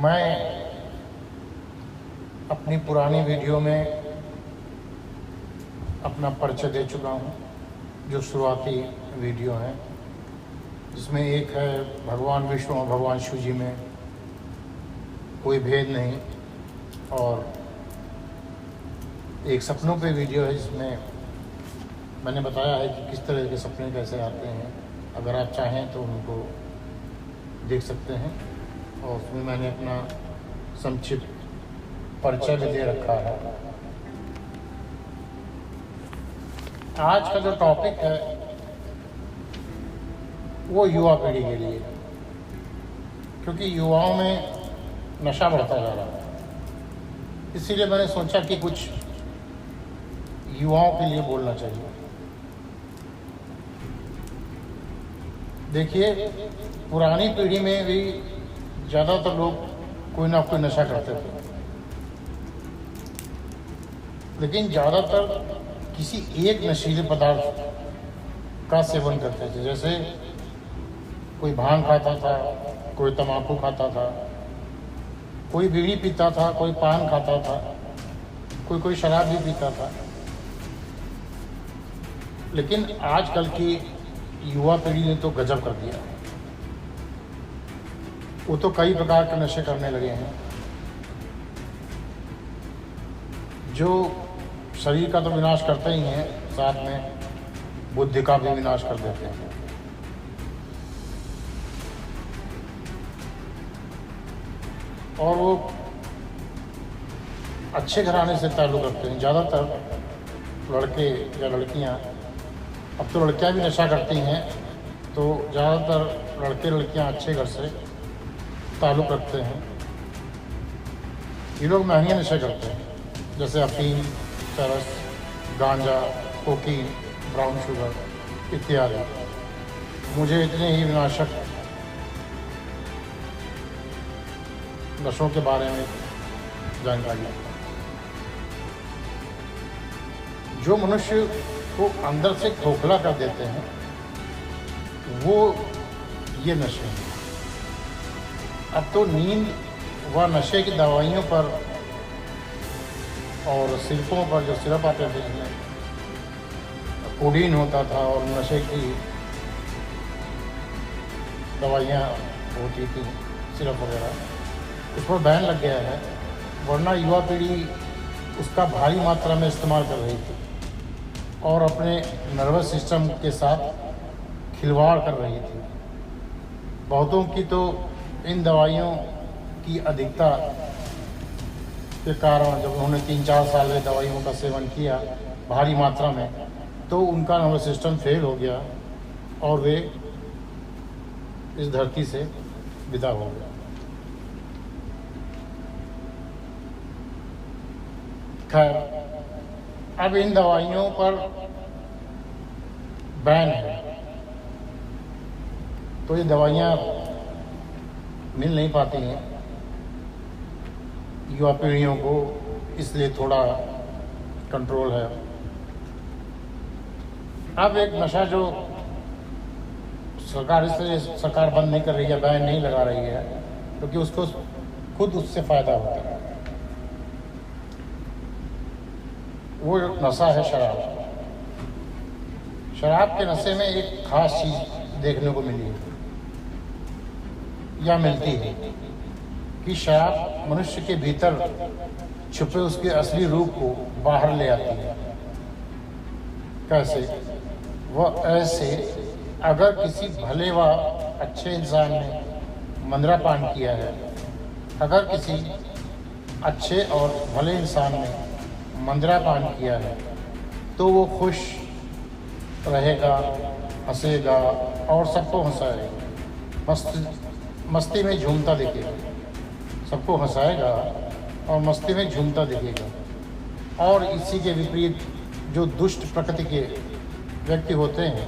मैं अपनी पुरानी वीडियो में अपना परिचय दे चुका हूँ, जो शुरुआती वीडियो है, जिसमें एक है भगवान विष्णु और भगवान शिव जी में कोई भेद नहीं, और एक सपनों पे वीडियो है जिसमें मैंने बताया है कि किस तरह के सपने कैसे आते हैं। अगर आप चाहें तो उनको देख सकते हैं, और उसमें मैंने अपना संक्षिप्त परिचय भी दे रखा है। आज का जो टॉपिक है वो युवा पीढ़ी के लिए, क्योंकि युवाओं में नशा बढ़ता जा रहा है, इसीलिए मैंने सोचा कि कुछ युवाओं के लिए बोलना चाहिए। देखिए, पुरानी पीढ़ी में भी ज़्यादातर लोग कोई ना कोई नशा करते थे, लेकिन ज़्यादातर किसी एक नशीले पदार्थ का सेवन करते थे। जैसे कोई भांग खाता था, कोई तम्बाकू खाता था, कोई बीड़ी पीता था, कोई पान खाता था, कोई शराब भी पीता था। लेकिन आजकल की युवा पीढ़ी ने तो गजब कर दिया। वो तो कई प्रकार के नशे करने लगे हैं, जो शरीर का तो विनाश करते ही हैं, साथ में बुद्धि का भी विनाश कर देते हैं। और वो अच्छे घराने से ताल्लुक़ रखते हैं। ज़्यादातर लड़के या लड़कियां, अब तो लड़कियां भी नशा करती हैं, तो ज़्यादातर लड़के लड़कियां अच्छे घर से ताल्लुक़ रखते हैं। ये लोग महंगे नशे करते हैं, जैसे अफीम, चरस, गांजा, कोकीन, ब्राउन शुगर इत्यादि। मुझे इतने ही विनाशक नशों के बारे में जानकारी है। जो मनुष्य को अंदर से खोखला कर देते हैं, वो ये नशे हैं। अब तो नींद व नशे की दवाइयों पर और सिरपों पर, जो सिरप आते थे जिसमें कोडीन होता था और नशे की दवाइयाँ होती थी, सिरप वगैरह, उस पर बैन लग गया है। वरना युवा पीढ़ी उसका भारी मात्रा में इस्तेमाल कर रही थी और अपने नर्वस सिस्टम के साथ खिलवाड़ कर रही थी। बहुतों की तो इन दवाइयों की अधिकता के कारण, जब उन्होंने 3-4 साल में दवाइयों का सेवन किया भारी मात्रा में, तो उनका नर्वस सिस्टम फेल हो गया और वे इस धरती से विदा हो गए। खैर, अब इन दवाइयों पर बैन है, तो ये दवाइयाँ मिल नहीं पाती हैं युवा पीढ़ियों को, इसलिए थोड़ा कंट्रोल है। अब एक नशा जो सरकार, इसलिए सरकार बंद नहीं कर रही है, बैन नहीं लगा रही है, क्योंकि उसको खुद उससे फ़ायदा होता है। वो नशा है शराब। शराब के नशे में एक खास चीज़ देखने को मिली है या मिलती है कि शराब मनुष्य के भीतर छुपे उसके असली रूप को बाहर ले आती है। कैसे? वह ऐसे, अगर किसी भले व अच्छे इंसान ने मंद्रा पान किया है, अगर किसी अच्छे और भले इंसान ने मंद्रा पान किया है, तो वो खुश रहेगा, हंसेगा और सबको हंसाएगा, मस्ती में झूमता दिखेगा। सबको हंसाएगा और मस्ती में झूमता दिखेगा। और इसी के विपरीत जो दुष्ट प्रकृति के व्यक्ति होते हैं,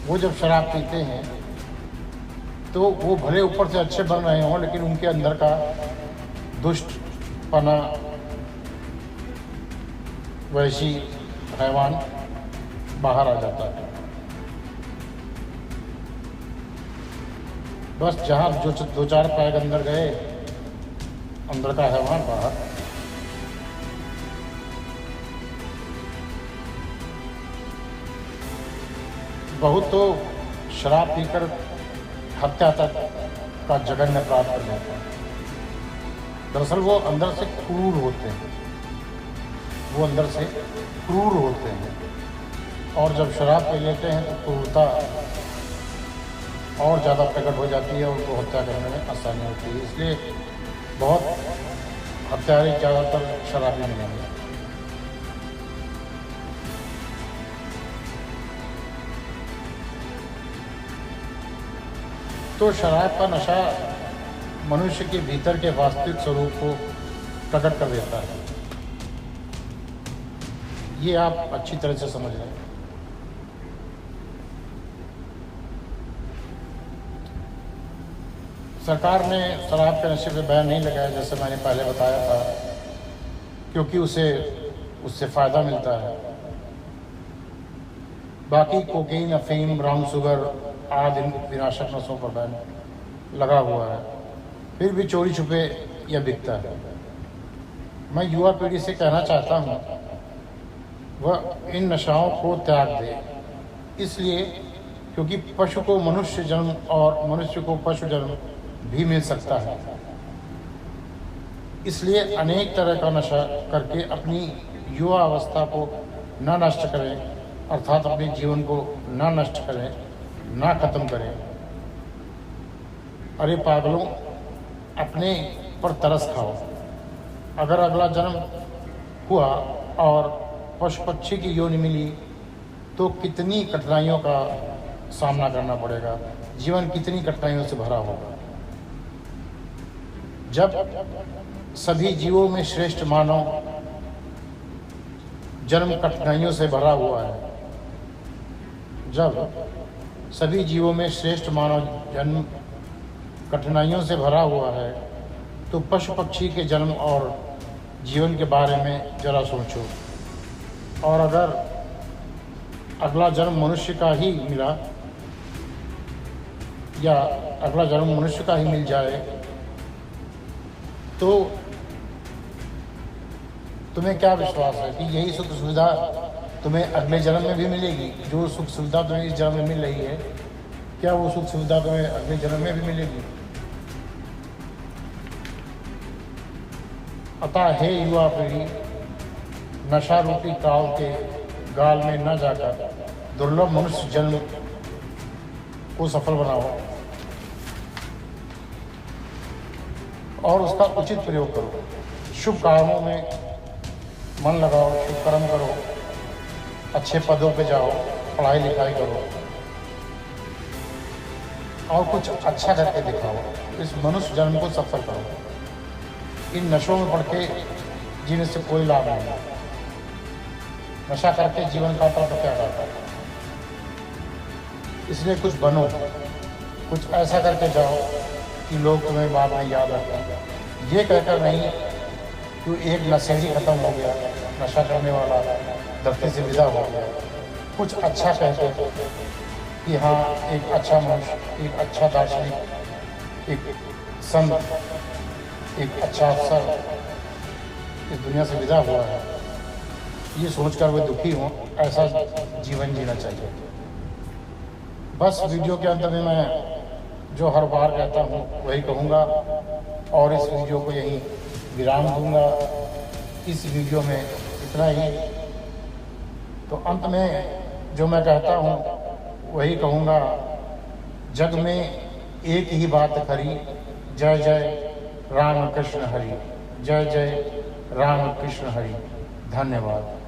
वो जब शराब पीते हैं तो वो भले ऊपर से अच्छे बन रहे हों, लेकिन उनके अंदर का दुष्टपना, वैसी हैवान बाहर आ जाता है। बस जहाँ जो 2-4 पैग अंदर गए अंदर का है वहाँ बाहर। बहुत तो शराब पीकर हत्या तक का जघन्य अपराध कर जाता है। दरअसल वो अंदर से क्रूर होते हैं, वो अंदर से क्रूर होते हैं, और जब शराब पी लेते हैं तो क्रूरता और ज़्यादा प्रकट हो जाती है, उनको हत्या करने में आसानी होती है। इसलिए बहुत हत्यारे ज़्यादातर शराबी मिलेंगे। तो शराब का नशा मनुष्य के भीतर के वास्तविक स्वरूप को प्रकट कर देता है। ये आप अच्छी तरह से समझ लें। सरकार ने शराब के नशे पे बैन नहीं लगाया, जैसे मैंने पहले बताया था, क्योंकि उससे फ़ायदा मिलता है। बाकी कोकीन, अफीम, ब्राउन शुगर आदि विनाशक नशों पर बैन लगा हुआ है, फिर भी चोरी छुपे यह बिकता है। मैं युवा पीढ़ी से कहना चाहता हूँ वह इन नशाओं को त्याग दे, इसलिए क्योंकि पशु को मनुष्य जन्म और मनुष्य को पशु जन्म भी मिल सकता है। इसलिए अनेक तरह का नशा करके अपनी युवा अवस्था को न नष्ट करें, अर्थात अपने जीवन को न नष्ट करें, ना ख़त्म करें। अरे पागलों, अपने पर तरस खाओ। अगर अगला जन्म हुआ और पशु पक्षी की योनि मिली तो कितनी कठिनाइयों का सामना करना पड़ेगा, जीवन कितनी कठिनाइयों से भरा होगा। जब सभी जीवों में श्रेष्ठ मानव जन्म कठिनाइयों से भरा हुआ है, जब सभी जीवों में श्रेष्ठ मानव जन्म कठिनाइयों से भरा हुआ है, तो पशु पक्षी के जन्म और जीवन के बारे में जरा सोचो। और अगर अगला जन्म मनुष्य का ही मिला या अगला जन्म मनुष्य का ही मिल जाए तो तुम्हें क्या विश्वास है कि यही सुख सुविधा तुम्हें अगले जन्म में भी मिलेगी? जो सुख सुविधा तुम्हें इस जन्म में मिल रही है, क्या वो सुख सुविधा तुम्हें अगले जन्म में भी मिलेगी? अतः हे युवा पीढ़ी, नशा रूपी काल के गाल में न जाकर दुर्लभ मनुष्य जन्म को सफल बनाओ और उसका उचित प्रयोग करो। शुभ कामों में मन लगाओ, शुभ कर्म करो, अच्छे पदों पे जाओ, पढ़ाई लिखाई करो और कुछ अच्छा करके दिखाओ। इस मनुष्य जन्म को सफल करो। इन नशों में पड़ के जीने से कोई लाभ नहीं। नशा करके जीवन काटा तो क्या काटा। इसलिए कुछ बनो, कुछ ऐसा करके जाओ कि लोग तुम्हें बाद में याद रखें। ये कहकर नहीं कि एक नशेड़ी खत्म हो गया, नशा करने वाला धरती से विदा हो गया। कुछ अच्छा कहकर कि हाँ, एक अच्छा मनुष्य, एक अच्छा दार्शनिक, एक संत, एक अच्छा अफसर इस दुनिया से विदा हुआ है, ये सोचकर वे दुखी हों, ऐसा जीवन जीना चाहिए। बस वीडियो के अंत में मैं जो हर बार कहता हूँ वही कहूँगा और इस वीडियो को यहीं विराम दूँगा। इस वीडियो में इतना ही। तो अंत में जो मैं कहता हूँ वही कहूँगा, जग में एक ही बात खरी, जय जय राम कृष्ण हरि, जय जय राम कृष्ण हरि। धन्यवाद।